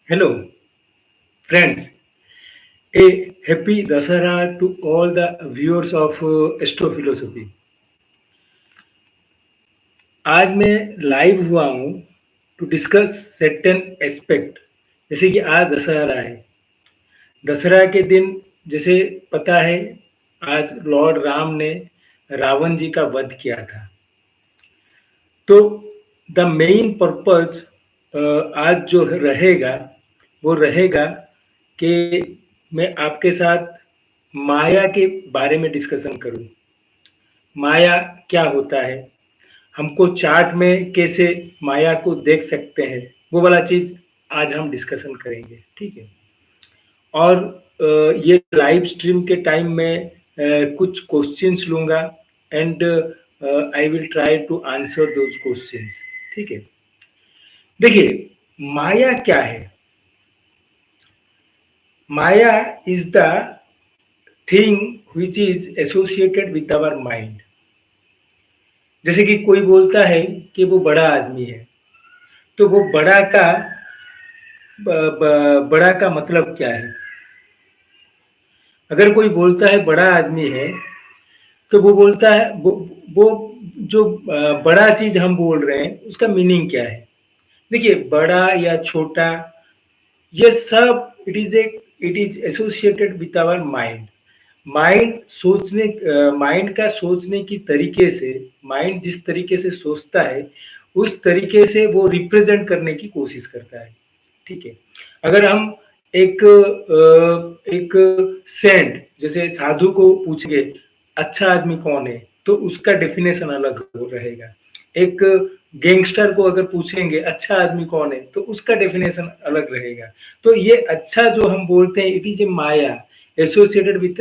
Hello, friends. A happy Dasara to all the viewers of Astrophilosophy. आज मैं live हुआ हूँ टू डिस्कस सर्टेन एस्पेक्ट। जैसे कि आज दशहरा है। दशहरा के दिन जैसे पता है, आज लॉर्ड राम ने रावण जी का वध किया था। तो द मेन पर्पज आज जो रहेगा वो रहेगा कि मैं आपके साथ माया के बारे में डिस्कशन करूं। माया क्या होता है, हमको चार्ट में कैसे माया को देख सकते हैं, वो वाला चीज आज हम डिस्कशन करेंगे। ठीक है। और ये लाइव स्ट्रीम के टाइम में कुछ क्वेश्चंस लूंगा and I will try to answer those questions. ठीक है। देखिए, माया क्या है? Maya is the thing which is associated with our mind. जैसे कि कोई बोलता है कि वो बड़ा आदमी है, तो वो बड़ा का मतलब क्या है? अगर कोई बोलता है बड़ा आदमी है, तो वो बोलता है वो जो बड़ा चीज हम बोल रहे हैं उसका मीनिंग क्या है? देखिए, बड़ा या छोटा, ये सब it is associated with our mind. Mind का सोचने की तरीके से, माइंड जिस तरीके से सोचता है उस तरीके से वो रिप्रेजेंट करने की कोशिश करता है। ठीक है। अगर हम एक सेंट जैसे साधु को पूछे अच्छा आदमी कौन है, तो उसका डेफिनेशन अलग रहेगा। एक गैंगस्टर को अगर पूछेंगे अच्छा आदमी कौन है, तो उसका डेफिनेशन अलग रहेगा। तो ये अच्छा जो हम बोलते हैं, it is a maya associated with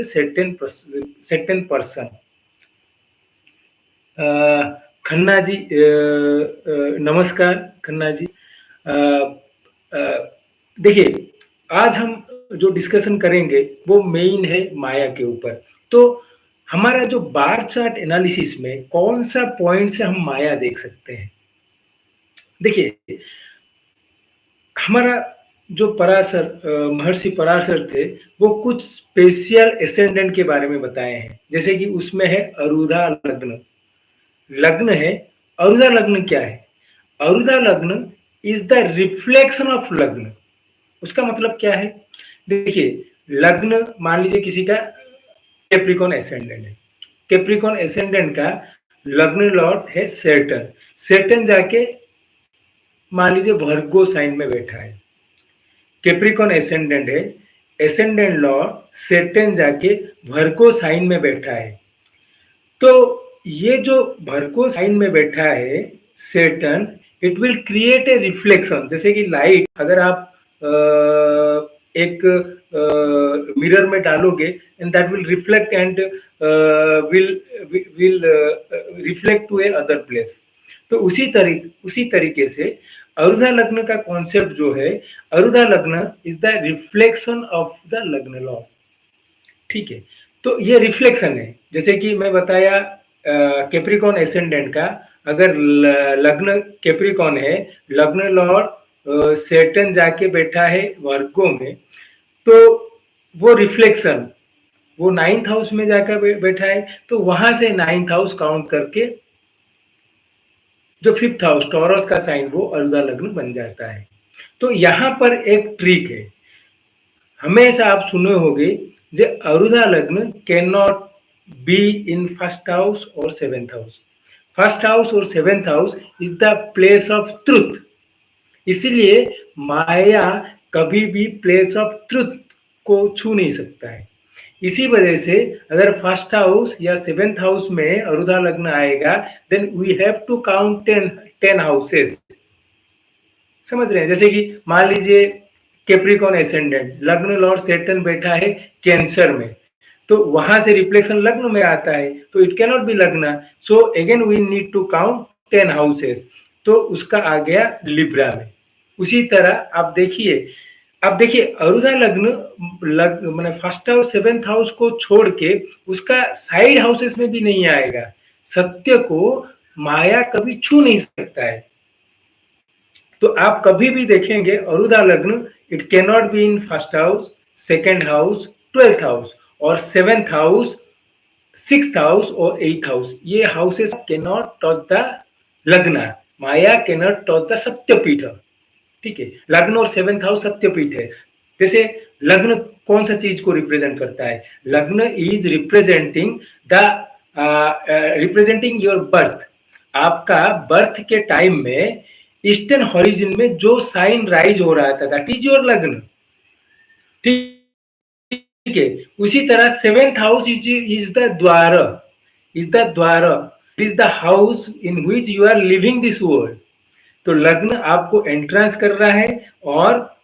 certain person। Khanna ji, नमस्कार खन्ना जी। अ, अ, देखिए, आज हम जो डिस्कशन करेंगे वो मेन है माया के ऊपर। तो हमारा जो बार चार्ट एनालिसिस में कौन सा पॉइंट से हम माया देख सकते हैं? देखिए, हमारा जो पराशर महर्षि पराशर थे, वो कुछ स्पेशल एसेंडेंट के बारे में बताए हैं। जैसे कि उसमें है अरुधा लग्न। लग्न है, अरुधा लग्न क्या है? Arudha lagna is the reflection of लग्न। उसका मतलब क्या है? देखिए, लग्न मान लीजिए किसी का कैप्रिकॉन एसेंडेंट है। कैप्रिकॉन एसेंडेंट का लग्न लॉर्ड है सेटन। सेटन जाके मान लीजिए वर्गो साइन में बैठा है। कैप्रिकॉन एसेंडेंट है, एसेंडेंट लॉर्ड सेटन जाके वर्गो साइन में बैठा है। तो ये जो वर्गो साइन में बैठा है Saturn, it will create a reflection. जैसे कि लाइट अगर आप एक मिरर में डालोगे and that will reflect and will will reflect to a other place. तो उसी तरीके से अरुधा लग्न का कॉन्सेप्ट जो है, arudha lagna is the reflection of the लग्न लॉ। ठीक है। तो ये रिफ्लेक्शन है। जैसे कि मैं बताया कैप्रिकॉन एसेंडेंट का, अगर लग्न कैप्रिकॉन है, लग्न लॉर्ड सेटन जाके बैठा है वर्गो में, तो वो रिफ्लेक्शन वो 9th हाउस में जाकर बैठा है, तो वहां से 9th हाउस काउंट करके जो 5th हाउस टॉरस का साइन वो अरुधा लग्न बन जाता है। तो यहाँ पर एक ट्रिक है। हमेशा आप सुने होंगे जे अरुधा लग्न can not be in first house और 7th हाउस। फर्स्ट हाउस और 7th house is the place of truth. इसीलिए माया कभी भी प्लेस ऑफ ट्रुथ को छू नहीं सकता है। इसी वजह से अगर फर्स्ट हाउस या 7th हाउस में अरुधा लग्न आएगा, then we have to count 10 houses. समझ रहे हैं? जैसे कि मान लीजिए Capricorn ascendant, lagna lord Saturn बैठा है कैंसर में, तो वहां से रिफ्लेक्शन लग्न में आता है, तो it can not be lagna. So again we need to count 10 houses. तो उसका आ गया लिब्रा में। उसी तरह आप देखिए, अब देखिए अरुधा लग्न मैंने फर्स्ट हाउस 7th हाउस को छोड़ के उसका साइड हाउसेस में भी नहीं आएगा। सत्य को माया कभी छू नहीं सकता है। तो आप कभी भी देखेंगे अरुधा लग्न, it can not be in first house, second house, 12th house और 7th हाउस, 6th हाउस और 8th हाउस। ये houses can not touch the लग्न, माया can not touch the Satyapeeth. ठीक है, लग्न और 7th हाउस सत्यपीठ है। जैसे लग्न कौन सा चीज को रिप्रेजेंट करता है? लग्न is representing the representing your birth. आपका बर्थ के टाइम में ईस्टर्न हॉरिजन में जो साइन राइज हो रहा था, दैट इज योर लग्न। ठीक है, उसी तरह 7th हाउस इज द द्वार, इज द द्वार, is the house in which you are living this world. तो लग्न आपको एंट्रेंस कर रहा है, और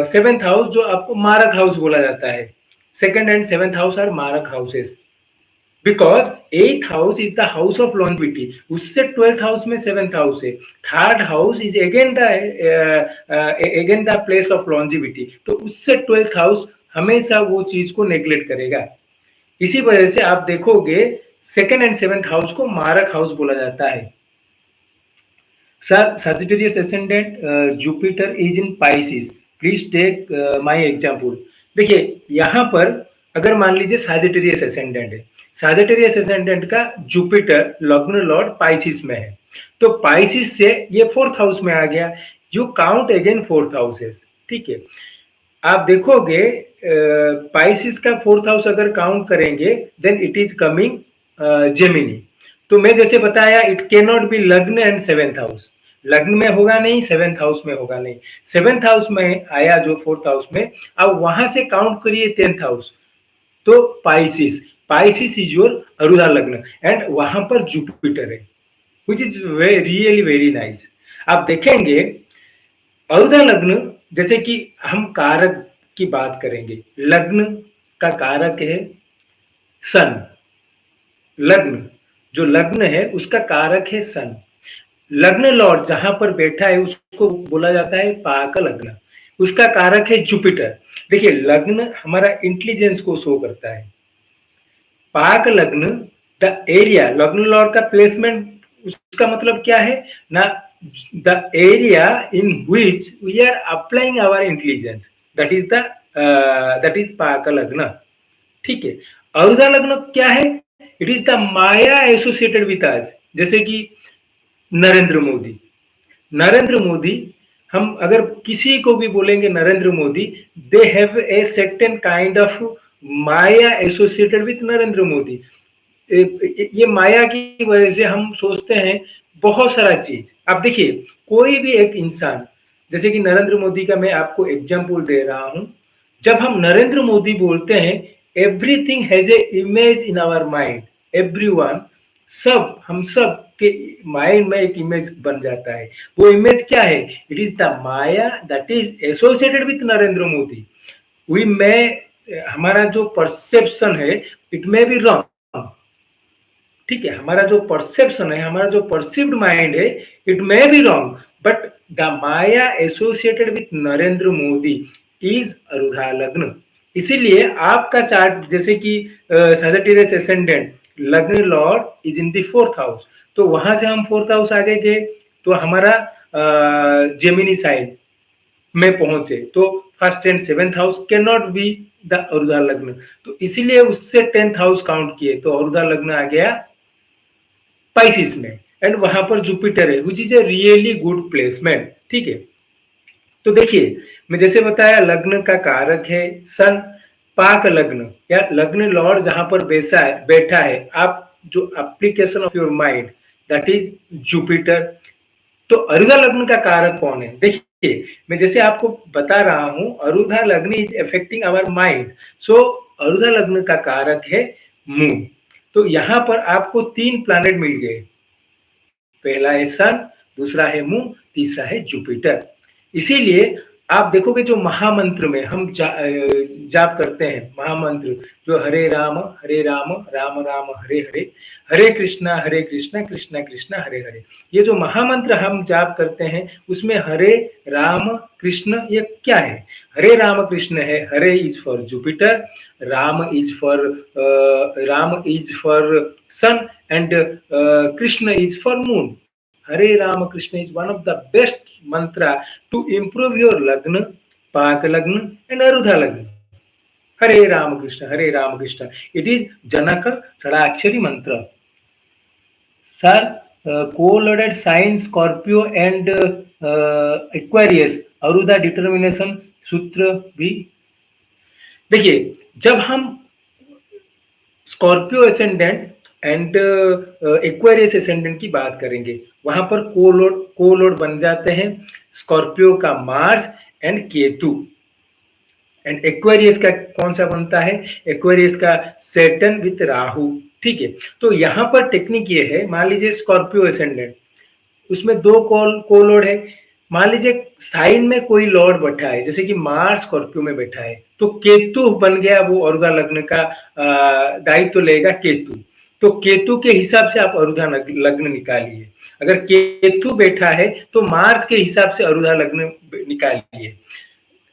7th हाउस जो आपको मारक हाउस बोला जाता है। 2nd and 7th house are maraka houses, because 8th house is the house of longevity, उससे 12th हाउस में 7th हाउस है। 3rd house is again the place of longevity, तो उससे 12th हाउस हमेशा वो चीज को नेग्लेक्ट करेगा। इसी वजह से आप देखोगे 2nd एंड 7th हाउस को मारक हाउस बोला जाता है। Sir, Sagittarius ascendant, Jupiter is in Pisces. Please take my example. देखिए यहाँ पर अगर मान लीजिए Sagittarius ascendant है, Sagittarius ascendant का जुपिटर लग्न लॉर्ड पाइसिस में है, तो पाइसिस से ये 4th हाउस में आ गया। You count again 4th houses. ठीक है, आप देखोगे पाइसिस का 4th हाउस अगर काउंट करेंगे, then it is coming Gemini. तो मैं जैसे बताया, it can not be lagna and 7th house, lagna में होगा नहीं, 7th हाउस में होगा नहीं। 7th हाउस में आया जो 4th हाउस में, अब वहां से काउंट करिए 10th हाउस, तो Pisces, Pisces is your Arudha Lagna, and वहां पर जुपिटर है, which is really very nice. आप देखेंगे अरुधा लग्न, जैसे कि हम कारक की बात करेंगे, लग्न का कारक है सन। लग्न, जो लग्न है उसका कारक है सन। लग्न लॉर्ड जहां पर बैठा है उसको बोला जाता है पाक लग्न, उसका कारक है जुपिटर। देखिए लग्न हमारा इंटेलिजेंस को शो करता है। Paka lagna, the area, lagna lord का प्लेसमेंट, उसका मतलब क्या है ना, the area in which we are applying our intelligence, that is paka lagna. ठीक है, अरुधा लग्न क्या है? It is the maya associated with us. जैसे कि नरेंद्र मोदी, नरेंद्र मोदी, हम अगर किसी को भी बोलेंगे Narendra Modi, they have a certain kind of Maya associated with Narendra Modi. ये माया की वजह से हम सोचते हैं बहुत सारा चीज। आप देखिए कोई भी एक इंसान, जैसे कि नरेंद्र मोदी का मैं आपको एग्जांपल दे रहा हूं, जब हम नरेंद्र मोदी बोलते हैं, everything has a image in our mind, everyone, सब, हम सब के माइंड में एक इमेज बन जाता है। वो इमेज क्या है? It is the maya that is associated with Narendra Modi. We में हमारा जो परसेप्शन है, इट मे बी रॉन्ग। ठीक है, हमारा जो परसेप्शन है, हमारा जो परसिव्ड माइंड है, it may be wrong, but the maya associated with Narendra Modi is Arudha lagna. इसीलिए आपका चार्ट, जैसे कि Sagittarius ascendant, lagna lord is in the 4th house, तो वहां से हम 4th हाउस आगे गए, तो हमारा जेमिनी साइन में पहुंचे, तो 1st and 7th house can not be the Arudha lagna, तो इसीलिए उससे 10th हाउस काउंट किए, तो अरुधा लग्न आ गया पाइसिस में, एंड वहां पर जुपिटर है, which is a really good placement. ठीक है, तो देखिए मैं जैसे बताया लग्न का कारक है सन, पाक लग्न या लग्न लॉर्ड जहां पर बैठा है, आप जो application of your mind, that is Jupiter. तो अरुधा लग्न का कारक कौन है? देखिए मैं जैसे आपको बता रहा हूं, अरुधा lagna is affecting our mind, सो अरुधा लग्न का कारक है मून। तो यहां पर आपको 3 प्लैनेट मिल गए, पहला है सन, दूसरा है मून, तीसरा है जुपिटर। इसीलिए आप देखोगे जो महामंत्र में हम जाप करते हैं, महामंत्र जो हरे राम राम राम हरे हरे, हरे कृष्णा कृष्णा कृष्णा हरे हरे, ये जो महामंत्र हम जाप करते हैं, उसमें हरे राम कृष्ण ये क्या है? हरे राम कृष्ण है, Hare is for Jupiter, Ram is for sun, and Krishna is for moon. Hare Ramakrishna is one of the best mantra to improve your Lagna, Pak Lagna and Arudha Lagna. Hare Ramakrishna, Hare Ramakrishna. It is Janaka Sadakshari mantra. Sir, co-loaded sign Scorpio and Aquarius, Aruda determination सूत्र भी देखिए, जब हम Scorpio ascendant and Aquarius ascendant की बात करेंगे, वहां पर कोलोड बन जाते हैं स्कॉर्पियो का Mars and Ketu, and Aquarius का कौन सा बनता है? एक्वेरियस का सैटर्न विथ राहु। ठीक है, तो यहां पर टेक्निक ये है, मान लीजिए स्कॉर्पियो एसेंडेंट, उसमें दो कोलोड है, मान लीजिए साइन में कोई लॉर्ड बैठा है, जैसे कि मार्स स्कॉर्पियो में बैठा है, तो केतु बन गया, वो अरुधा लग्न का दायित्व तो लेगा केतु। तो केतु के हिसाब से आप अरुधा लग्न निकालिए। अगर केतु बैठा है तो मार्स के हिसाब से अरुधा लग्न निकालिए।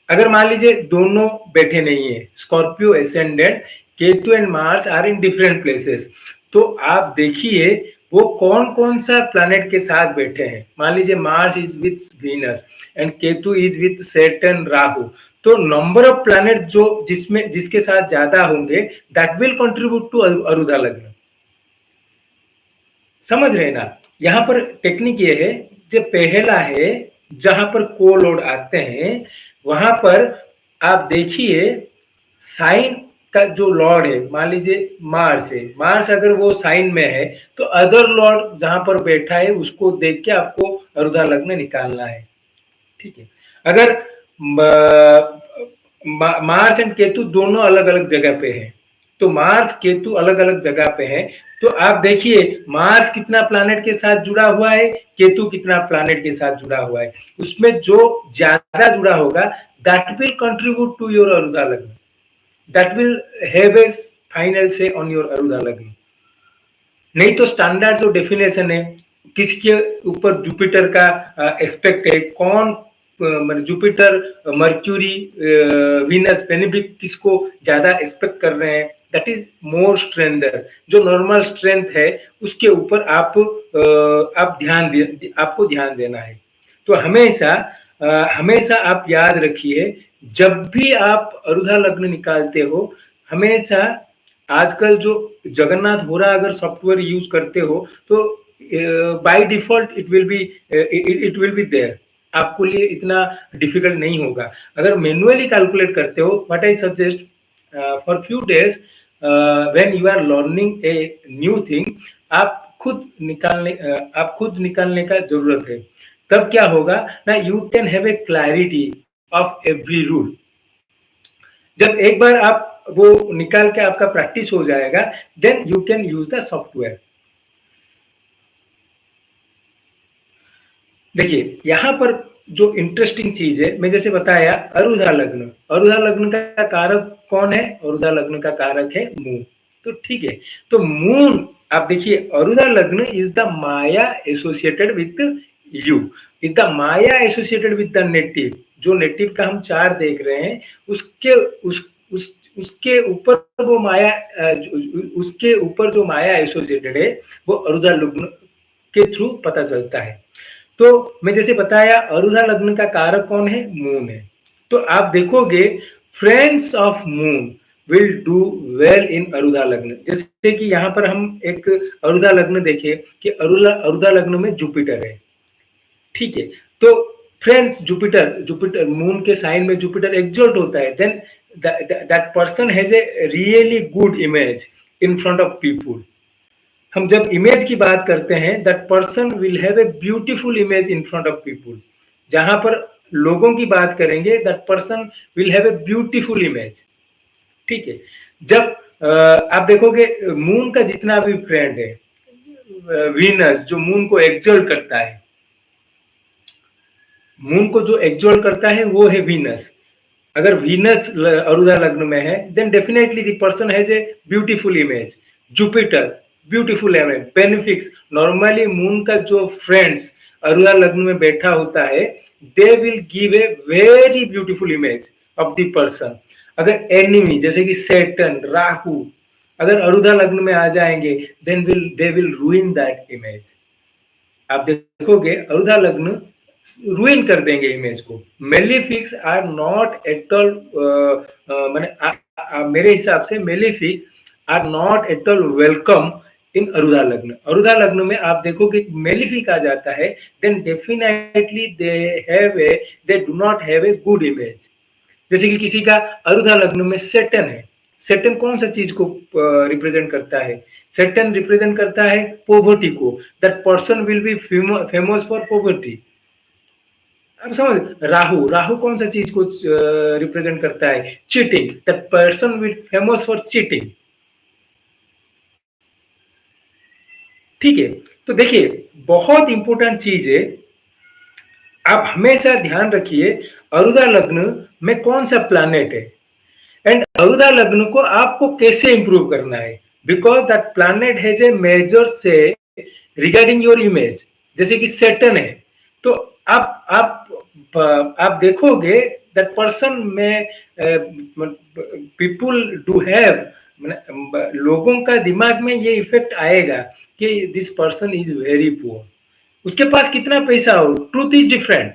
अगर मान लीजिए दोनों बैठे नहीं है, Scorpio ascendant, Ketu and Mars are in different places, तो आप देखिए वो कौन कौन सा प्लैनेट के साथ बैठे हैं। मान लीजिए Mars is with Venus and Ketu is with Saturn Rahu, तो नंबर ऑफ प्लैनेट जो जिसके साथ ज्यादा होंगे दैट विल कंट्रीब्यूट टू अरुधा लग्न। समझ रहे ना? यहाँ पर टेक्निक ये है, जो पहला है जहां पर कोलोड आते हैं वहां पर आप देखिए साइन का जो लॉर्ड है, मान लीजिए मार्स है, मार्स अगर वो साइन में है तो अदर लॉर्ड जहां पर बैठा है उसको देख के आपको अरुधा लग्न निकालना है। ठीक है, अगर मार्स एंड केतु दोनों अलग अलग जगह पे हैं, तो मार्स केतु अलग अलग जगह पे हैं, तो आप देखिए मार्स कितना प्लैनेट के साथ जुड़ा हुआ है, केतु कितना प्लैनेट के साथ जुड़ा हुआ है, उसमें जो ज्यादा जुड़ा होगा that will contribute to your Arudha lagna, that will have a final say on your Arudha lagna. नहीं तो स्टैंडर्ड जो डेफिनेशन है, किसके ऊपर जुपिटर का एस्पेक्ट है, कौन जुपिटर, मर्क्यूरी, वीनस, बेनिफिक किसको ज्यादा एक्सपेक्ट कर रहे हैं, दैट इज मोर स्ट्रेंथर। जो नॉर्मल स्ट्रेंथ है उसके ऊपर आपको ध्यान देना है। तो हमेशा आप याद रखिए, जब भी आप अरुधा लग्न निकालते हो, हमेशा आजकल जो जगन्नाथ होरा अगर सॉफ्टवेयर यूज करते हो तो by default it will be there, आपको लिए इतना डिफिकल्ट नहीं होगा। अगर मैन्युअली कैलकुलेट करते हो, what I suggest for few days when you are learning a new thing, आप खुद निकालने का जरूरत है। तब क्या होगा ना, you can have a clarity of every rule. जब एक बार आप वो निकाल के आपका प्रैक्टिस हो जाएगा, then you can use the software. देखिए यहाँ पर जो इंटरेस्टिंग चीज है, मैं जैसे बताया अरुधा लग्न का कारक कौन है? अरुधा लग्न का कारक है मून। तो ठीक है, तो मून आप देखिए, अरुधा lagna is the maya associated with you, is the maya associated with the native. जो नेटिव का हम चार देख रहे हैं, उसके ऊपर वो माया, उसके ऊपर जो माया एसोसिएटेड है वो अरुधा लग्न के थ्रू पता चलता है। तो मैं जैसे बताया अरुधा लग्न का कारक कौन है? मून है। तो आप देखोगे friends of moon will do well in Arudha lagna. जैसे कि यहाँ पर हम एक अरुधा लग्न देखें कि अरुधा लग्न में जुपिटर है। ठीक है, तो फ्रेंड्स जुपिटर मून के साइन में जुपिटर एक्सॉल्ट होता है, then that person has a really good image in front of people. हम जब इमेज की बात करते हैं, that person will have a beautiful image in front of people. जहां पर लोगों की बात करेंगे, that person will have a beautiful image. ठीक है, जब आप देखोगे मून का जितना भी फ्रेंड है, वीनस जो मून को एक्सॉल्ट करता है, मून को जो एक्सॉल्ट करता है वो है वीनस। अगर वीनस अरुधा लग्न में है, then definitely the person has a beautiful image. Jupiter beautiful image, benefics. Normally moon का जो फ्रेंड्स अरुधा लग्न में बैठा होता है, they will give a very beautiful image of the person. अगर एनिमी जैसे कि सैटर्न, राहु अगर अरुधा लग्न में आ जाएंगे, then they will ruin that image. आप देखोगे अरुधा लग्न रुइन कर देंगे इमेज को। Malefics are not at all, मैंने मेरे हिसाब से malefic are not at all welcome in Arudha lagna. अरुधा लग्न में आप देखोगे मेलिफिक आ जाता है, then definitely they do not have a good image. जैसे कि किसी का अरुधा लग्न में सेटन है, सेटन कौन सा चीज को रिप्रेजेंट करता है? सेटन रिप्रेजेंट करता है पोवर्टी को, that person will be famous for poverty. अब समझ, राहु, राहु कौन सा चीज को रिप्रेजेंट करता है? Cheating, that person will famous for cheating. ठीक है, तो देखिए बहुत इंपॉर्टेंट चीज है, आप हमेशा ध्यान रखिए अरुधा लग्न में कौन सा प्लैनेट है एंड अरुधा लग्न को आपको कैसे इंप्रूव करना है, because that planet has a major say regarding your image. जैसे कि सेटन है, तो आप देखोगे दैट पर्सन में पीपुल डू हैव, लोगों का दिमाग में ये इफेक्ट आएगा कि this person is very poor. उसके पास कितना पैसा हो, truth is different,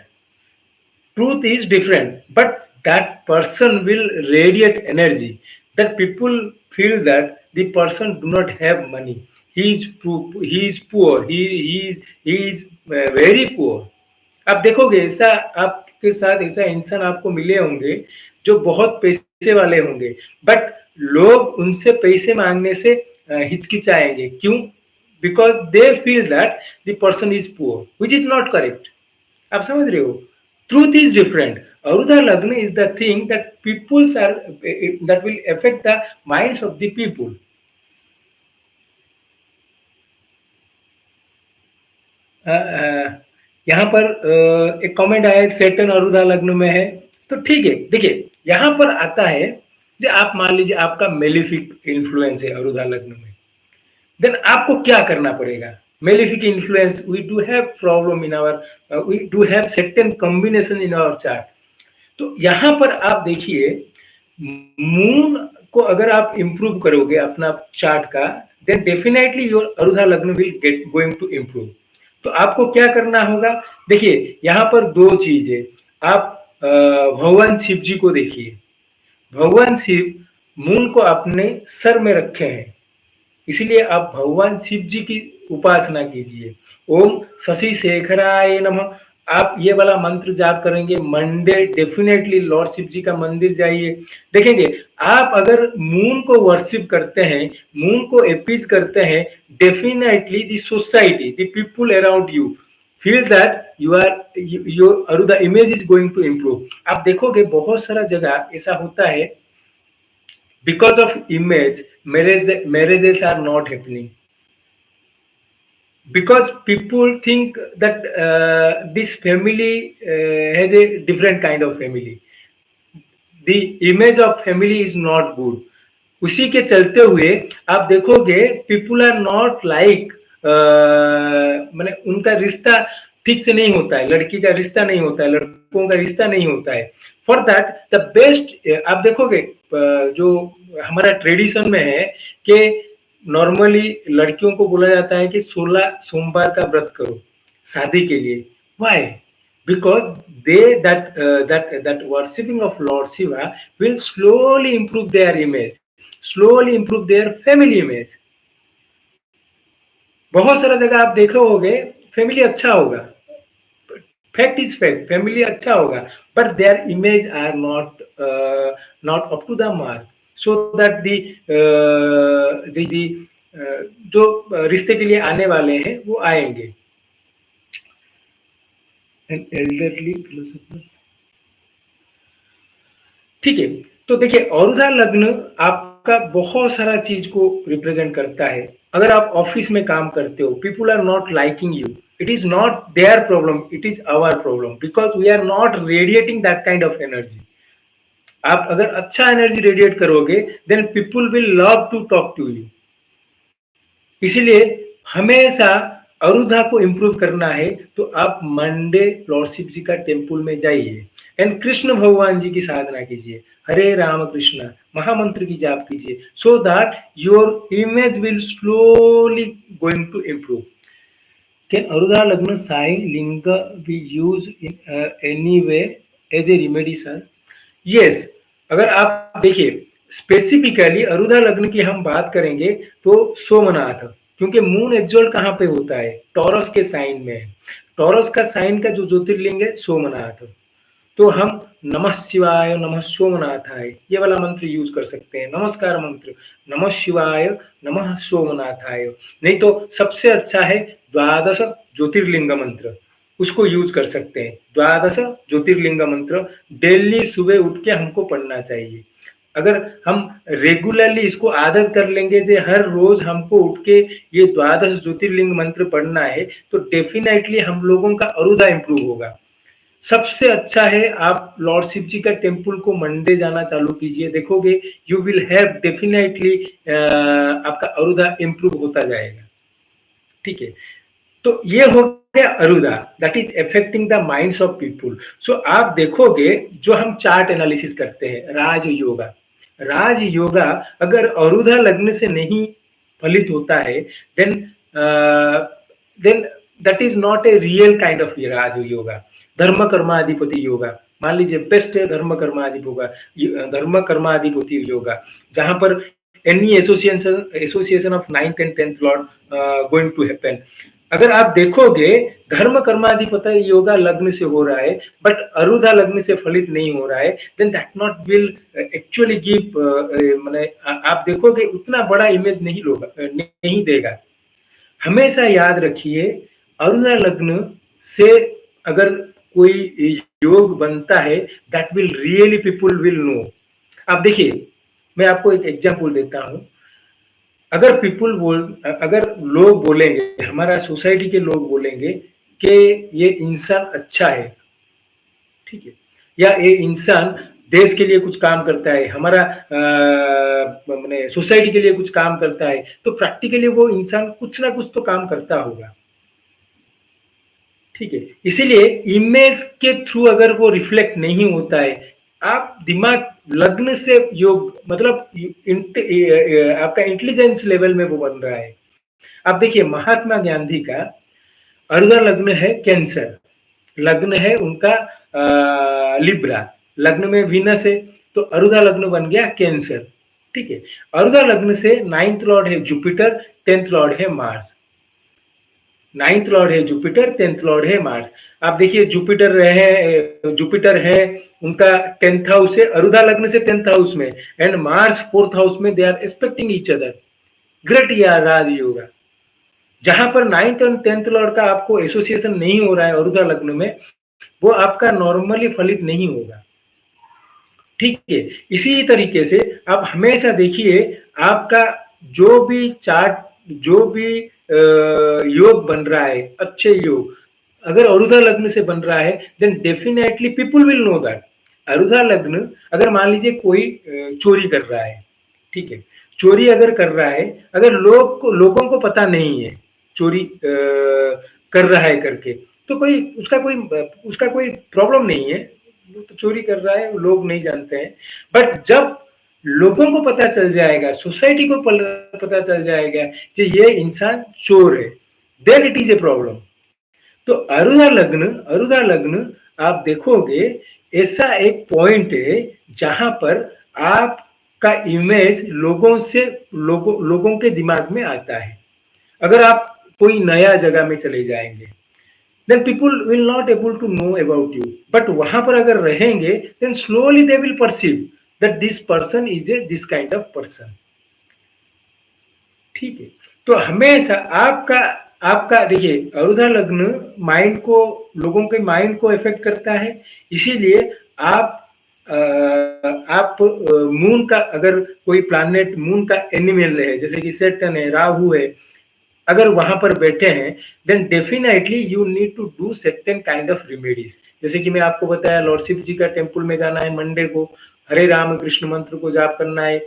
truth is different, but that person will radiate energy that people feel that the person do not have money, he is poor, he is very poor। आप देखोगे ऐसा, आपके साथ ऐसा इंसान आपको मिले होंगे जो बहुत पैसे वाले होंगे, बट लोग उनसे पैसे मांगने से हिचकिचाएंगे। क्यों? Because they feel that the person is poor, which is not correct. आप समझ रहे हो? Truth is different. Arudha Lagna is the thing that peoples are, that will affect the minds of the people. यहाँ पर एक comment आया सेटन अरुधा लग्न में है, तो ठीक है। देखिए यहाँ पर आता है जो आप मान लीजिए आपका मेलिफिक इन्फ्लुएंस है अरुधा लग्न में, देन आपको क्या करना पड़ेगा? Malefic influence, we do have problem in our, we do have certain combination in our chart। तो यहाँ पर आप देखिए मून को अगर आप इंप्रूव करोगे अपना चार्ट का, then definitely your Arudha Lagna will get going to improve. तो आपको क्या करना होगा? देखिए यहाँ पर दो चीज है, आप भगवान शिव जी को देखिए। भगवान शिव मून को अपने सर में रखे हैं, इसलिए आप भगवान शिव जी की उपासना कीजिए। ओम शशि शेखराय नमः, आप ये वाला मंत्र जाप करेंगे मंडे, डेफिनेटली लॉर्ड शिव जी का मंदिर जाइए। देखेंगे आप अगर मून को वर्शिप करते हैं, मून को एपीज करते हैं, definitely the society, the people around you feel that you are, your Arudha image is going to improve. आप देखोगे बहुत सारा जगह ऐसा होता है, because of image marriages are not happening, because people think that this family has a different kind of family, the image of family is not good। उसी के चलते हुए आप देखोगे पीपुल आर नॉट लाइक, मैंने उनका रिश्ता ठीक से नहीं होता है, लड़की का रिश्ता नहीं होता है, लड़कों का रिश्ता नहीं होता है। फॉर दैट द बेस्ट, आप देखोगे जो हमारा ट्रेडिशन में है कि नॉर्मली लड़कियों को बोला जाता है कि 16 सोमवार का व्रत करो शादी के लिए। Why? because that worshipping of Lord Shiva will slowly improve their image, slowly improve their family image। बहुत सारा जगह आप देखे होगे फैमिली अच्छा होगा, फैक्ट इज फैक्ट, फैमिली अच्छा होगा, but their image are not up to the mark, so that जो रिश्ते के लिए आने वाले हैं वो आएंगे। एल्डरली फिलोसोफर, ठीक है। तो देखिए औरुधा लग्न आपका बहुत सारा चीज को रिप्रेजेंट करता है। अगर आप ऑफिस में काम करते हो, people are not liking you, it is not their problem, it is our problem, because we are not radiating that kind of energy. आप अगर अच्छा एनर्जी रेडिएट करोगे, then people will love to talk to you. इसीलिए हमेशा अरुधा को improve करना है तो आप मंडे लॉर्ड शिव जी का टेम्पल में जाइए एंड कृष्ण भगवान जी की साधना कीजिए, हरे राम कृष्ण महामंत्र की जाप कीजिए, so that your image will slowly going to improve. Can Aruda Lagna Sai Linga be used in any way as a remedy, sir? Yes, अगर आप देखिए स्पेसिफिकली अरुधा लग्न की हम बात करेंगे तो सोमनाथ, क्योंकि मून एक्सॉल्ट कहाँ पे होता है? टॉरस के साइन में। टॉरस का साइन का जो ज्योतिर्लिंग है सोमनाथ। तो हम नमः शिवाय नमः सोमनाथाय ये वाला मंत्र यूज कर सकते हैं, नमस्कार मंत्र नमः शिवाय नमः सोमनाथाय। नहीं तो सबसे अच्छा है द्वादश ज्योतिर्लिंग मंत्र, उसको यूज कर सकते हैं। द्वादश ज्योतिर्लिंग मंत्र डेली सुबह उठ के हमको पढ़ना चाहिए। अगर हम रेगुलरली इसको आदत कर लेंगे जे हर रोज हमको उठ के ये द्वादश ज्योतिर्लिंग मंत्र पढ़ना है, तो डेफिनेटली हम लोगों का अरुदा इंप्रूव होगा। सबसे अच्छा है आप लॉर्ड शिव जी का टेम्पल को मंडे जाना चालू कीजिए, देखोगे यू विल हैव डेफिनेटली आपका अरुदा इंप्रूव होता जाएगा। ठीक है, तो ये हो गया अरुदा, that is affecting the minds of people. So आप देखोगे जो हम चार्ट एनालिसिस करते हैं राज योगा, राज योगा अगर अरुधा लग्न से नहीं फलित होता है then then that is not a real kind of raj yoga. धर्म कर्माधिपति योगा मान लीजिए बेस्ट है, धर्म कर्माधिपति योगा, जहां पर any association of 9th and 10th lord going to happen. अगर आप देखोगे धर्म कर्माधिपति योगा लग्न से हो रहा है बट अरुधा लग्न से फलित नहीं हो रहा है, then that not will actually give, माने आप देखोगे उतना बड़ा इमेज नहीं देगा। हमेशा याद रखिए अरुधा लग्न से अगर कोई योग बनता है that will really people will know. आप देखिए मैं आपको एक एग्जांपल देता हूं। अगर लोग बोलेंगे, हमारा सोसाइटी के लोग बोलेंगे कि ये इंसान अच्छा है, ठीक है, या ये इंसान देश के लिए कुछ काम करता है, हमारा मैंने सोसाइटी के लिए कुछ काम करता है, तो प्रैक्टिकली वो इंसान कुछ ना कुछ तो काम करता होगा। ठीक है, इसीलिए इमेज के थ्रू अगर वो रिफ्लेक्ट नहीं होता है, आप दिमाग लग्न से योग मतलब आपका इंटेलिजेंस लेवल में वो बन रहा है। आप देखिए महात्मा गांधी का अरुधा लग्न है कैंसर, लग्न है उनका लिब्रा, लग्न में वीनस है, तो अरुधा लग्न बन गया कैंसर। ठीक है, अरुधा लग्न से 9th लॉर्ड है जुपिटर, 10th लॉर्ड है मार्स। 9th लॉर्ड है जुपिटर, 10th लॉर्ड है मार्स। आप देखिए जुपिटर है उनका 10th हाउस है, अरुधा लग्न से 10th हाउस में, एंड मार्स 4th हाउस में, they are expecting each other. Great यार राज योगा। जहां पर 9th और 10th लॉर्ड का आपको एसोसिएशन नहीं हो रहा है अरुधा लग्न में, वो आपका नॉर्मली फलित नहीं होगा। ठीक है, इसी तरीके से आप हमेशा देखिए आपका जो भी चार्ट, जो भी योग बन रहा है, अच्छे योग अगर अरुधा लग्न से बन रहा है then definitely people will know that. अरुधा लग्न अगर मान लीजिए कोई चोरी कर रहा है, ठीक है, चोरी अगर कर रहा है, अगर लोगों को पता नहीं है चोरी कर रहा है करके, तो उसका कोई प्रॉब्लम नहीं है, वो तो चोरी कर रहा है, लोग नहीं जानते हैं। बट जब लोगों को पता चल जाएगा, सोसाइटी को पता चल जाएगा कि ये इंसान चोर है, then it is a problem. तो अरुधा लग्न आप देखोगे ऐसा एक पॉइंट है जहां पर आपका इमेज लोगों के दिमाग में आता है। अगर आप कोई नया जगह में चले जाएंगे then people will not able to know about you, but वहां पर अगर रहेंगे then slowly they will perceive that this person is a this kind of person। ठीक है, तो हमेशा आपका आपका देखिए अरुधा लग्न माइंड को, लोगों के माइंड को इफेक्ट करता है। इसीलिए आप मून का अगर कोई प्लैनेट मून का एनिमल है, जैसे कि सैटर्न है, राहु है, अगर वहां पर बैठे हैं then definitely you need to do certain kind of remedies. जैसे कि मैं आपको बताया लॉर्ड शिव जी का टेम्पल में जाना है मंडे को, हरे राम कृष्ण मंत्र को जाप करना है,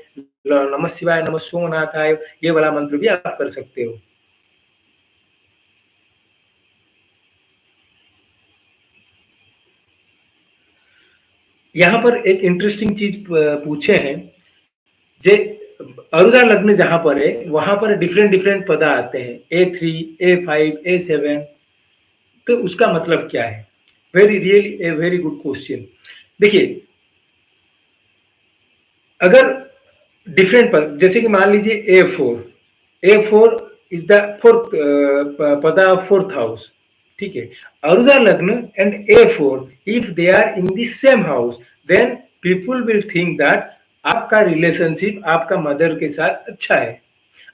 नमः शिवाय नमः सोमनाथाय ये वाला मंत्र भी आप कर सकते हो। यहाँ पर एक इंटरेस्टिंग चीज पूछे हैं जे अरुदा लग्न जहां पर है वहां पर डिफरेंट डिफरेंट पद आते हैं, A3, A5, A7। तो उसका मतलब क्या है? Very really a very good question. देखिए, अगर डिफरेंट पद, जैसे कि मान लीजिए A4 is the fourth pada of fourth house, ठीक है। Aruda Lagna and A4 if they are in the same house, then people will think that आपका रिलेशनशिप आपका मदर के साथ अच्छा है।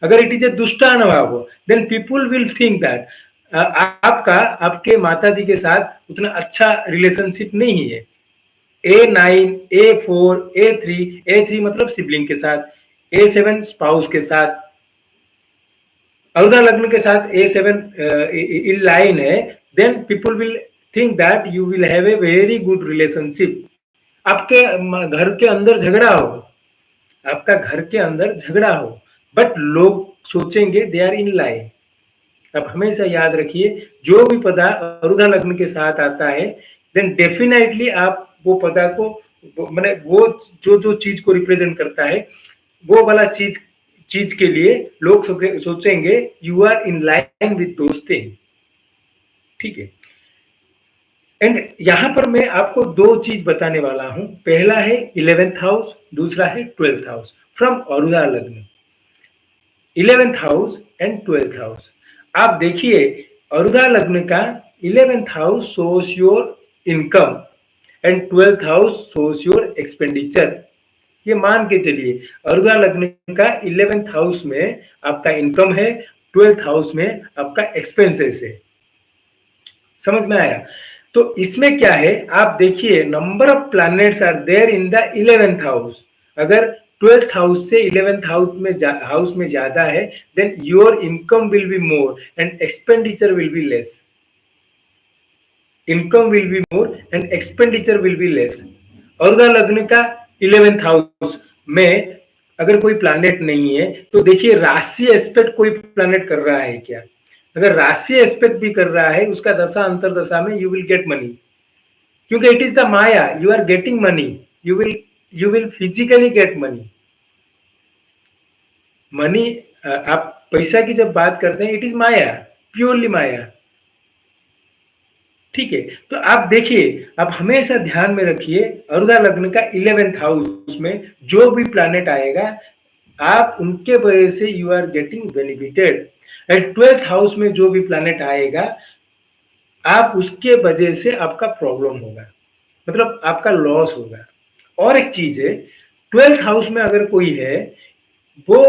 अगर it is a dusthana bhava, then people will think that आपका आपके माता जी के साथ उतना अच्छा रिलेशनशिप नहीं है। A9, A4, A3 मतलब सिबलिंग के साथ, A7 स्पाउस के साथ। अरुदा लग्न के साथ A7 इन लाइन है, then people will think that you will have a very good relationship. आपके घर के अंदर झगड़ा हो, आपका घर के अंदर झगड़ा हो, बट लोग सोचेंगे दे आर इन लाइन। अब हमेशा याद रखिए, जो भी पदा अरुदा लग्न के साथ आता है, देन डेफिनेटली आप वो पदा को मैंने वो जो जो चीज को रिप्रेजेंट करता है, वो वाला चीज चीज के लिए लोग सोचेंगे you are in line with those thing, ठीक है। एंड यहां पर मैं आपको दो चीज बताने वाला हूं। पहला है 11th हाउस, दूसरा है 12th हाउस फ्रॉम अरुदा लग्न। 11th house and 12th house, आप देखिए अरुदा लग्न का 11th house shows your income and 12th house shows your expenditure. ये मान के चलिए अरुदा लग्न का 11th हाउस में आपका इनकम है, 12th हाउस में आपका एक्सपेंसेस है। समझ में आया? तो इसमें क्या है, आप देखिए number of planets are there in the 11th house. अगर 12th हाउस से 11th हाउस में ज्यादा है, then your income will be more and expenditure will be less. Income will be more and expenditure will be less. अरुदा लग्न का 11th house में अगर कोई प्लैनेट नहीं है, तो देखिए राशि एस्पेक्ट कोई प्लैनेट कर रहा है क्या? अगर राशि एस्पेक्ट भी कर रहा है, उसका दशा अंतर दशा में यू विल गेट मनी, क्योंकि it is the maya, you are getting money, you will physically get money. Money, आप पैसा की जब बात करते हैं, it is maya, purely maya, ठीक है। तो आप देखिए, आप हमेशा ध्यान में रखिए अरुदा लग्न का 11th हाउस में जो भी प्लैनेट आएगा, आप उनके वजह से you are getting benefited. And 12th house में जो भी प्लैनेट आएगा, आप उसके वजह से आपका प्रॉब्लम होगा, मतलब आपका लॉस होगा। और एक चीज है, 12th हाउस में अगर कोई है, वो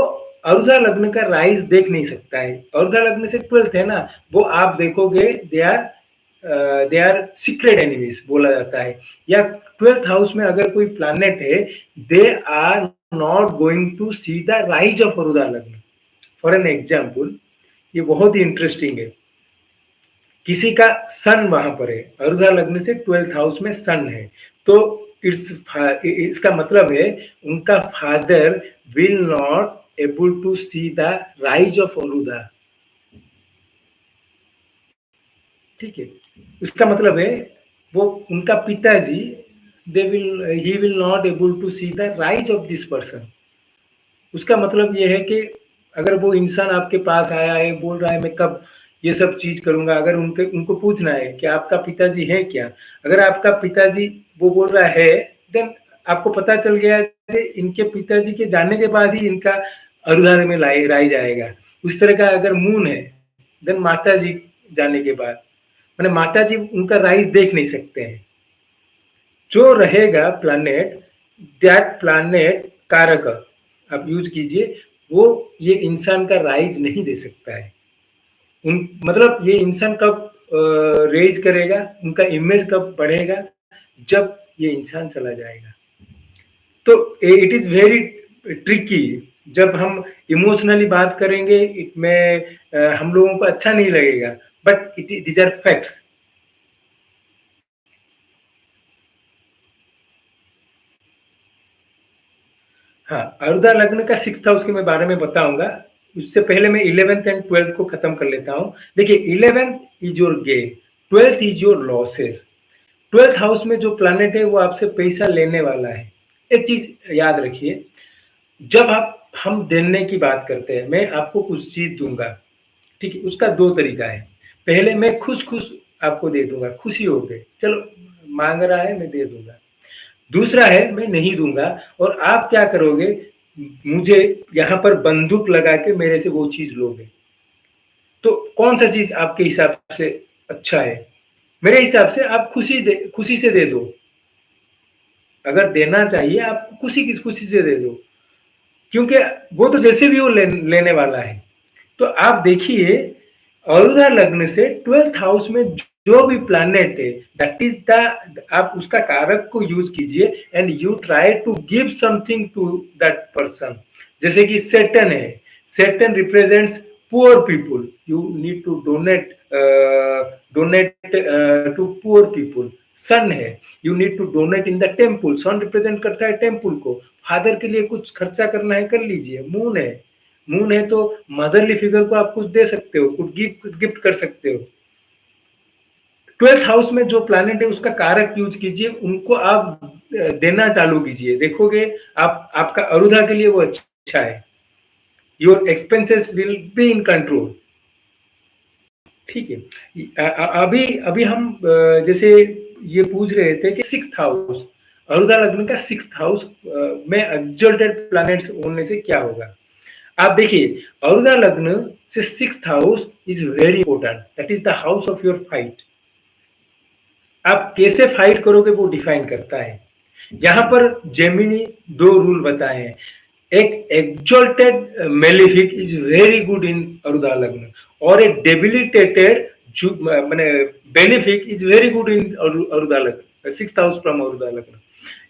अरुदा लग्न का राइज देख नहीं सकता है। अरुदा लग्न से 12th है ना, वो आप देखोगे दे आर सीक्रेट एनिमीज बोला जाता है। या 12th हाउस में अगर कोई प्लैनेट है, they are not going to see the rise of Arudha lagna. For an example, ये बहुत ही इंटरेस्टिंग है। किसी का सन वहां पर है, अरुदा लग्न से 12th हाउस में सन है, तो इसका मतलब है उनका father will not able to see the rise of Arudha, ठीक है। उसका मतलब है वो उनका पिताजी, he will not able to see the rise of this person. उसका मतलब ये है कि अगर वो इंसान आपके पास आया है, बोल रहा है मैं कब ये सब चीज करूंगा, अगर उनको पूछना है कि आपका पिताजी है क्या, अगर आपका पिताजी वो बोल रहा है, देन आपको पता चल गया कि इनके पिताजी के जाने के बाद ही इनका अरुदान में राय जाएगा। उस तरह का अगर मून है, देन माता जी जाने के बाद, मैंने माता जी उनका राइज देख नहीं सकते हैं। जो रहेगा प्लैनेट, दैट प्लैनेट कारक आप यूज कीजिए, वो ये इंसान का राइज नहीं दे सकता है। मतलब ये इंसान कब रेज करेगा, उनका इमेज कब बढ़ेगा, जब ये इंसान चला जाएगा। तो इट इज वेरी ट्रिकी। जब हम इमोशनली बात करेंगे, में हम लोगों को अच्छा नहीं लगेगा, बट दीज आर फैक्ट्स। हाँ, अरुदा लग्न का 6th हाउस के मैं बारे में बताऊंगा। उससे पहले मैं 11th एंड 12th को खत्म कर लेता हूं। देखिए 11th is your gain, 12th is your losses. 12th house में जो प्लैनेट है वो आपसे पैसा लेने वाला है। एक चीज याद रखिए, जब आप हम देने की बात करते हैं, मैं आपको कुछ चीज़ दूँगा, ठीक है? उसका 2 तरीका है। पहले मैं खुश-खुश आपको दे दूँगा, खुशी हो के, चलो माँग रहा है मैं दे दूँगा। दूसरा है मैं नहीं दूँगा और आप क्या करोगे, मुझे यहाँ पर बंदूक लगा के मेरे से वो चीज़ लोगे। तो कौन-सा चीज़ आपके हिसाब से अच्छा है? मेरे हिसाब से आप खुशी से दे दो। अगर देना चाहिए आप खुशी से दे दो। क्योंकि वो तो जैसे भी वो लेने वाला है। तो आप देखिए औरधा लग्न से 12th हाउस में जो भी प्लैनेट है दैट इज द आप उसका कारक को यूज कीजिए and you try to give something to that person. जैसे कि सेटन है, Saturn represents poor people, you need to donate to poor people. Sun है, you need to donate in the temple, sun represent करता है temple को, father के लिए कुछ खर्चा करना है कर लीजिए। मून है तो मदरली फिगर को आप कुछ दे सकते हो, कुछ गिफ्ट कर सकते हो। 12th हाउस में जो प्लैनेट है उसका कारक यूज कीजिए, उनको आप देना चालू कीजिए, देखोगे आप आपका अरुधा के लिए वो अच्छा है। Your expenses will be in control. ठीक है। अभी अभी हम जैसे ये पूछ रहे थे कि 6th हाउस, अरुधा लग्न का 6th हाउस में एक्सल्टेड प्लैनेट्स होने से क्या होगा। आप देखिए अरुधा लग्न से 6th house is very important, that is the house of your fight. आप कैसे फाइट करोगे वो डिफाइन करता है। यहां पर जेमिनी 2 रूल बताए हैं। एक exalted malefic is very good in Arudha lagna और एक डेबिलिटेटेड माने benefic is very good in Arudha lagna, 6th house from Arudha lagna.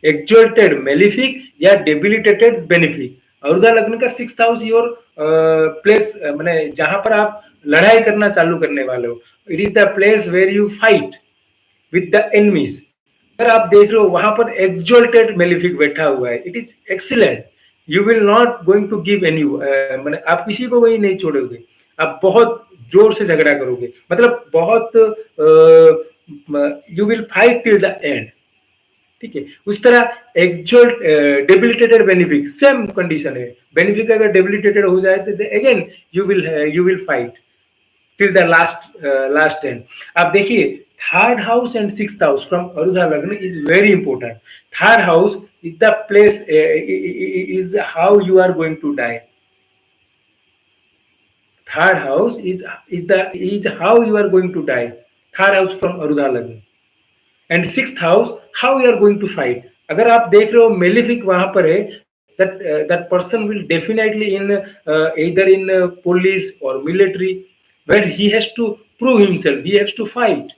Exalted malefic या डेबिलिटेटेड बेनिफिक, अरुधा लग्न का 6th हाउस योर प्लेस, माने जहां पर आप लड़ाई करना चालू करने वाले हो, it is the place where you fight with the enemies. अगर आप देख रहे हो वहां पर एक्सल्टेड मेलिफिक बैठा हुआ है, it is excellent. You will not going to give any, मैंने आप किसी को वही नहीं छोड़ोगे, आप बहुत जोर से झगड़ा करोगे, मतलब बहुत you will fight till the end. ठीक है, उस तरह exalt debilitated benefic same condition है। बेनिफिक अगर डेबिलिटेटेड हो जाए तो again you will fight till the last end. आप देखिए third house and 6th house from Arudha lagna is very important. Third house is the place, is how you are going to die. Third house is how you are going to die. Third house from Arudha Lagna and 6th house how you are going to fight. अगर आप देख रहे हो malefic वहां पर है, that person will definitely in either in police or military where he has to prove himself, he has to fight।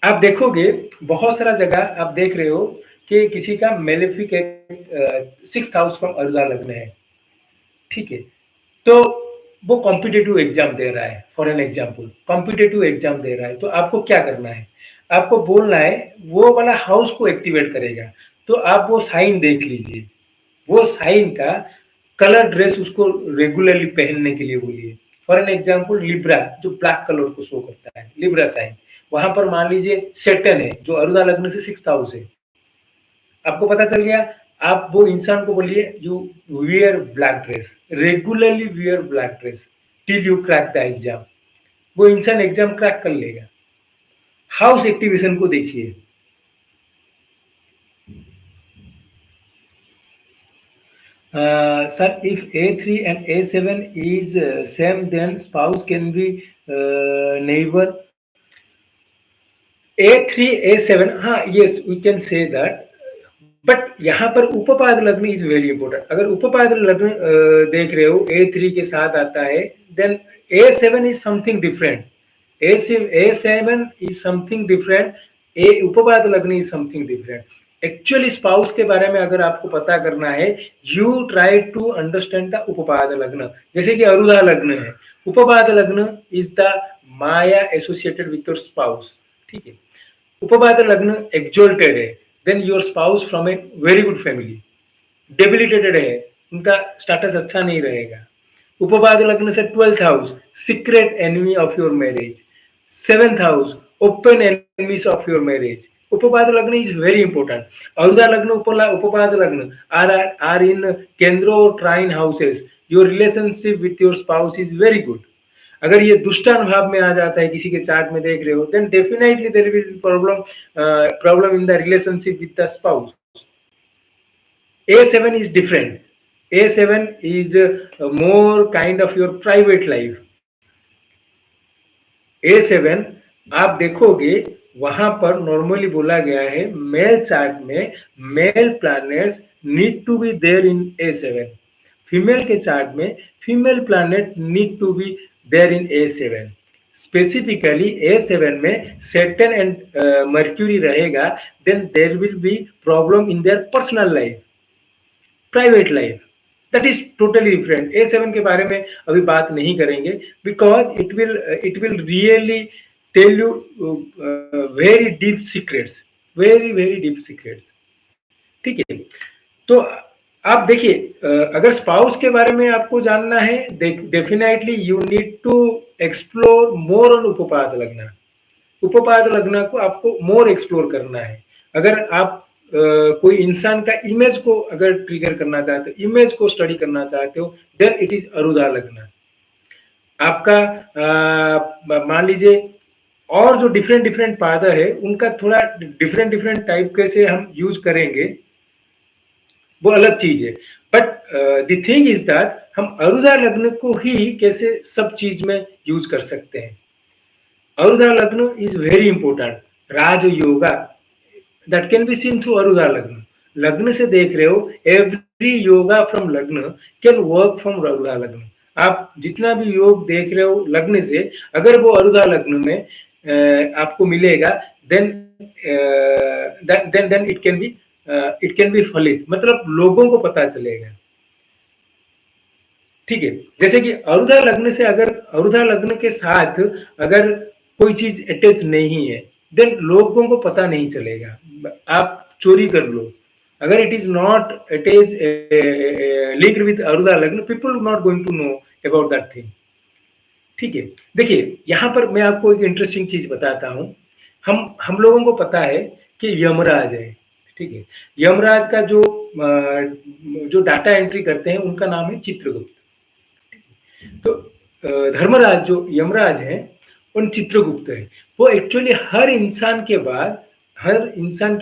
आप देखोगे बहुत सारा जगह आप देख रहे हो कि किसी का malefic 6th house from Arudha लग्न है, ठीक है, तो वो कॉम्पिटेटिव एग्जाम दे रहा है, for an example competitive exam दे रहा है, तो आपको क्या करना है, आपको बोलना है वो वाला हाउस को एक्टिवेट करेगा। तो आप वो साइन देख लीजिए, वो साइन का कलर ड्रेस उसको रेगुलरली पहनने के लिए बोलिए। फॉर एन एग्जाम्पल लिब्रा जो ब्लैक कलर को शो करता है, लिब्रा साइन, वहां पर मान लीजिए सेटन है जो अरुधा लग्न से 6th हाउस है, आपको पता चल गया। आप वो इंसान को बोलिए you wear black dress, regularly wear black dress till you crack the exam. वो इंसान एग्जाम क्रैक कर लेगा। हाउस एक्टिवेशन को देखिए। Sir, if A3 and A7 is same, then spouse can be neighbor. A3 A7, हाँ, yes, we can say that. But यहाँ पर उपपाद lagna is very important. अगर उपपाद लग्न देख रहे हो A3 के साथ आता है, then A7 is something different. A7 is something different, a Upapada lagna is something different. Actually spouse के बारे में अगर आपको पता करना है, you try to understand the Upapada lagna. जैसे कि अरुधा लग्न है, उपपाद lagna is the maya associated with your spouse, ठीक है। उपपाद लग्न एक्सल्टेड है, then your spouse from a very good family. Debilitated है, उनका स्टेटस अच्छा नहीं रहेगा। उपपाद लग्न से 12th house secret enemy of your marriage, 7th house open enemies of your marriage, Upapada Lagna is very important. Aruda Lagna, Upapada Lagna are in Kendra or trine houses. Your relationship with your spouse is very good. अगर ये दुष्टान भाव में आ जाता है किसी के chart में देख रहे हो, then definitely there will be problem in the relationship with the spouse. A7 is different. A7 is more kind of your private life. A7 आप देखोगे वहां पर नॉर्मली बोला गया है मेल चार्ट में male planets need to be there in A7. Female के chart में female planet need to be there in A7. Specifically A7 में सैटर्न एंड मर्क्यूरी रहेगा, then there will be problem in their personal life, private life. That is totally different. A7 के बारे में अभी बात नहीं करेंगे because it will really tell you very deep secrets, very deep secrets. ठीक है, तो आप देखिए अगर स्पाउस के बारे में आपको जानना है, definitely you need to explore more on Upapada lagna. उपपाद लग्न को आपको मोर एक्सप्लोर करना है. अगर आप कोई इंसान का इमेज को अगर ट्रिगर करना चाहते हो, इमेज को स्टडी करना चाहते हो, देन इट इज अरुधा लग्न. आपका मान लीजिए और जो डिफरेंट पाद है उनका थोड़ा डिफरेंट टाइप कैसे हम यूज करेंगे वो अलग चीज है. But the thing is that हम अरुधा लग्न को ही कैसे सब चीज में यूज कर सकते हैं. अरुधा lagna is very important. Raj yoga that can be seen through Aruda Lagna. लग्न से देख रहे हो, every yoga from लग्न can work from Aruda Lagna. आप जितना भी योग देख रहे हो लग्न से, अगर वो अरुधा लग्न में आपको मिलेगा, then it can be फलित, मतलब लोगों को पता चलेगा. ठीक है, जैसे कि अरुधा लग्न से अगर अरुधा लग्न के साथ अगर कोई चीज अटैच नहीं है, देन लोगों को पता नहीं चलेगा. आप चोरी कर लो, अगर it is not linked with Arudha lagna, people not going to know about that thing. ठीक है, देखिए यहाँ पर मैं आपको एक इंटरेस्टिंग चीज बताता हूँ. हम लोगों को पता है कि यमराज है. ठीक है, यमराज का जो डाटा एंट्री करते हैं उनका नाम है चित्रगुप्त. तो धर्मराज जो यमराज है उन चित्रगुप्त है. वो एक्चुअली हर इंसान के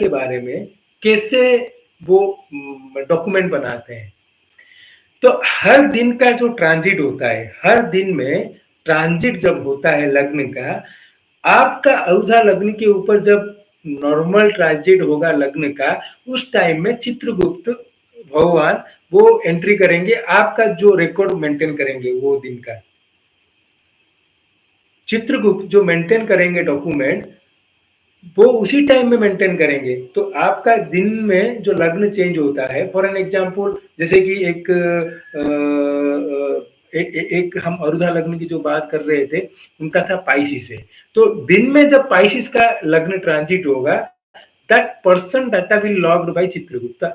बारे में कैसे वो डॉक्यूमेंट बनाते हैं. तो हर दिन का जो ट्रांजिट होता है, हर दिन में ट्रांजिट जब होता है लग्न का, आपका अरुधा लग्न के ऊपर जब नॉर्मल ट्रांजिट होगा लग्न का, उस टाइम में चित्रगुप्त भगवान वो एंट्री करेंगे, आपका जो रिकॉर्ड मेंटेन करेंगे वो दिन का. चित्रगुप्त जो मेंटेन करेंगे डॉक्यूमेंट, वो उसी टाइम में मेंटेन करेंगे. तो आपका दिन में जो लग्न चेंज होता है, फॉर एन एग्जांपल जैसे कि एक हम अरुधा लग्न की जो बात कर रहे थे उनका था पाइसिस से. तो दिन में जब पाइसिस का लग्न ट्रांजिट होगा, that person data will logged by Chitragupta.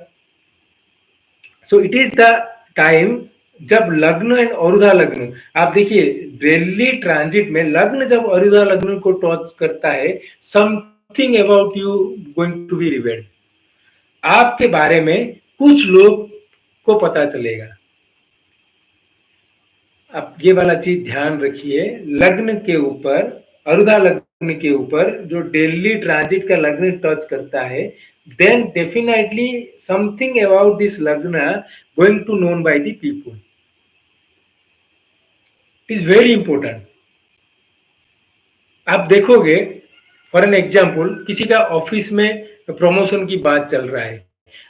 So it is the time जब लग्न एंड अरुधा लग्न, आप देखिए डेली ट्रांजिट में लग्न जब अरुधा लग्न को टच करता है, something about you going to be revealed. आपके बारे में कुछ लोग को पता चलेगा. आप ये वाला चीज ध्यान रखिए. लग्न के ऊपर, अरुधा लग्न के ऊपर जो डेली ट्रांजिट का लग्न टच करता है, then definitely something about this lagna going to known by the people. It is very important. आप देखोगे फॉर एन एग्जाम्पल किसी का ऑफिस में प्रमोशन की बात चल रहा है,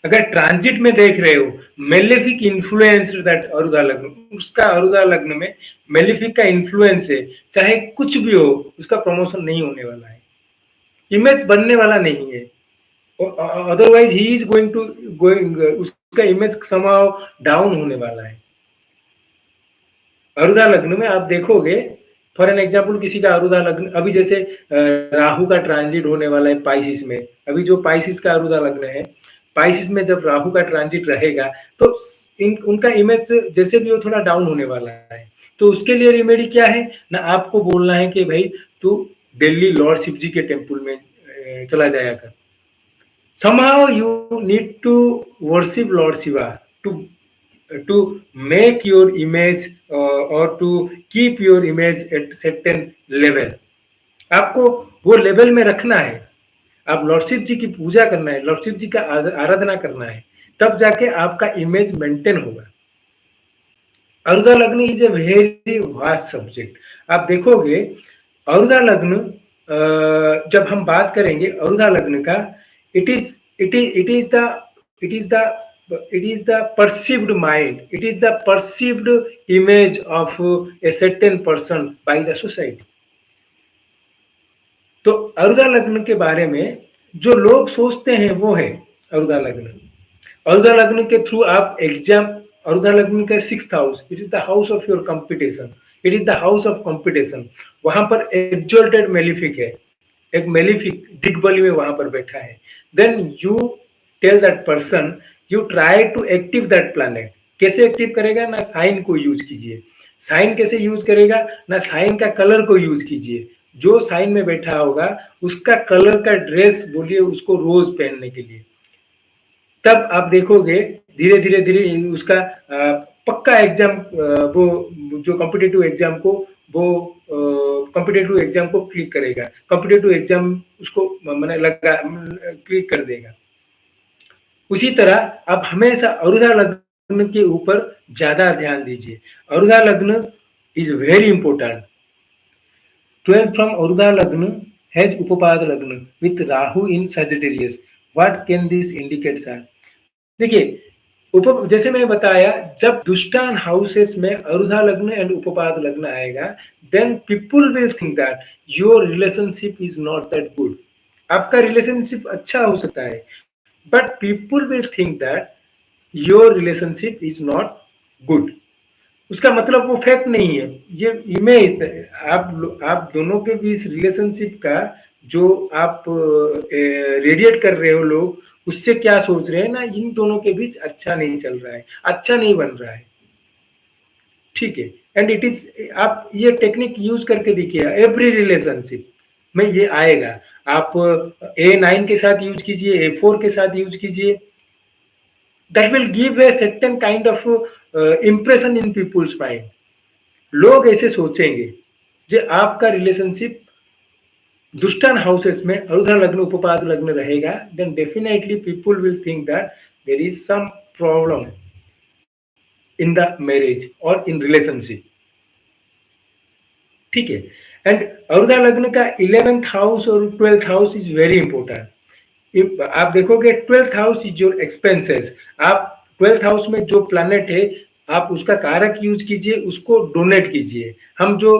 अगर ट्रांजिट में देख रहे हो मेलेफिक इन्फ्लुएंस दैट अरुधा लग्न, उसका अरुधा लग्न में मेलेफिक का इन्फ्लुएंस है, चाहे कुछ भी हो उसका प्रमोशन नहीं होने वाला है, इमेज बनने वाला नहीं है. अदरवाइज ही इज गोइंग उसका इमेज समाउ डाउन होने वाला है. अरुधा लग्न में आप देखोगे फॉर एन एग्जाम्पल किसी का अरुधा लग्न, अभी जैसे राहु का ट्रांजिट होने वाला है पाइसिस में. अभी जो पाइसिस का अरुधा लग्न है, पाइसिस में जब राहु का ट्रांजिट रहेगा तो उनका इमेज जैसे भी वो थोड़ा डाउन होने वाला है. तो उसके लिए रेमेडी क्या है ना, आपको बोलना है कि भाई तू दिल्ली लॉर्ड शिव जी के टेम्पल में चला जाया कर. Somehow you need to worship Lord Shiva to make your image or to keep your image at certain level. आपको वो लेवल में रखना है। आप लॉर्ड शिव जी की पूजा करना है, लॉर्ड शिव जी का आराधना करना है, तब जाके आपका इमेज मेंटेन होगा। अरुदा लग्न is a very vast subject. आप देखोगे अरुदा लग्न जब हम बात करेंगे अरुदा लग्न का, it is the it is the perceived mind, it is the perceived image of a certain person by the society. तो अरुदा लग्न के बारे में जो लोग सोचते हैं वो है अरुदा लग्न। अरुदा लग्न के थ्रू आप एग्जाम, अरुदा लग्न का 6th house, it is the house of your competition, it is the house of competition. वहां पर एक्सॉल्टेड मेलिफिक है, एक मेलिफिक दिग्बली में वहां पर बैठा है। Then you tell that person, you try to active that planet. कैसे एक्टिव करेगा? ना साइन को यूज कीजिए। साइन कैसे यूज करेगा? ना साइन का कलर को यूज कीजिए। जो साइन में बैठा होगा उसका कलर का ड्रेस बोलिए उसको रोज पहनने के लिए। तब आप देखोगे धीरे धीरे धीरे उसका पक्का एग्जाम, वो जो कॉम्पिटिटिव एग्जाम को वो कॉम्पिटिटिव एग्जाम को क्लिक करेगा, कॉम्पिटिटिव एग्जाम उसको मैंने लगा क्लिक कर देगा। उसी तरह आप हमेशा अरुदा लग्न के ऊपर ज्यादा ध्यान दीजिए। अरुदा लग्न इज वेरी इंपॉर्टेंट। 12 फ्रॉम अरुदा लग्न हैज उपपाद लग्न with Rahu in Sagittarius. What can this indicate sir? देखिए जैसे मैं बताया, जब दुष्टान हाउसेस में अरुधा लग्न एंड उपपाद लग्न आएगा, then people will think that your relationship is not that good. आपका रिलेशनशिप अच्छा हो सकता है, but people will think that your relationship is not good. उसका मतलब वो फैक्ट नहीं है, ये इमेज। आप दोनों के बीच रिलेशनशिप का जो आप रेडिएट कर रहे हो लोग, उससे क्या सोच रहे हैं ना, इन दोनों के बीच अच्छा नहीं चल रहा है, अच्छा नहीं बन रहा है। ठीक है, एंड इट इज, आप ये टेक्निक यूज करके देखिए, एवरी रिलेशनशिप में ये आएगा। आप A9 के साथ यूज कीजिए, A4 के साथ यूज कीजिए, that will give a certain kind of impression in people's mind. लोग ऐसे सोचेंगे। जो आपका रिलेशनशिप दुष्टान हाउसेस में अरुधा लग्न उपपाद लग्न रहेगा, then definitely people will think that there is some problem in the marriage और इन रिलेशनशिप। ठीक है, एंड अरुधा लग्न का 11th हाउस और 12th house is very important. आप देखोगे 12th house is your expenses. आप 12th हाउस में जो प्लैनेट है, आप उसका कारक यूज कीजिए, उसको डोनेट कीजिए। हम जो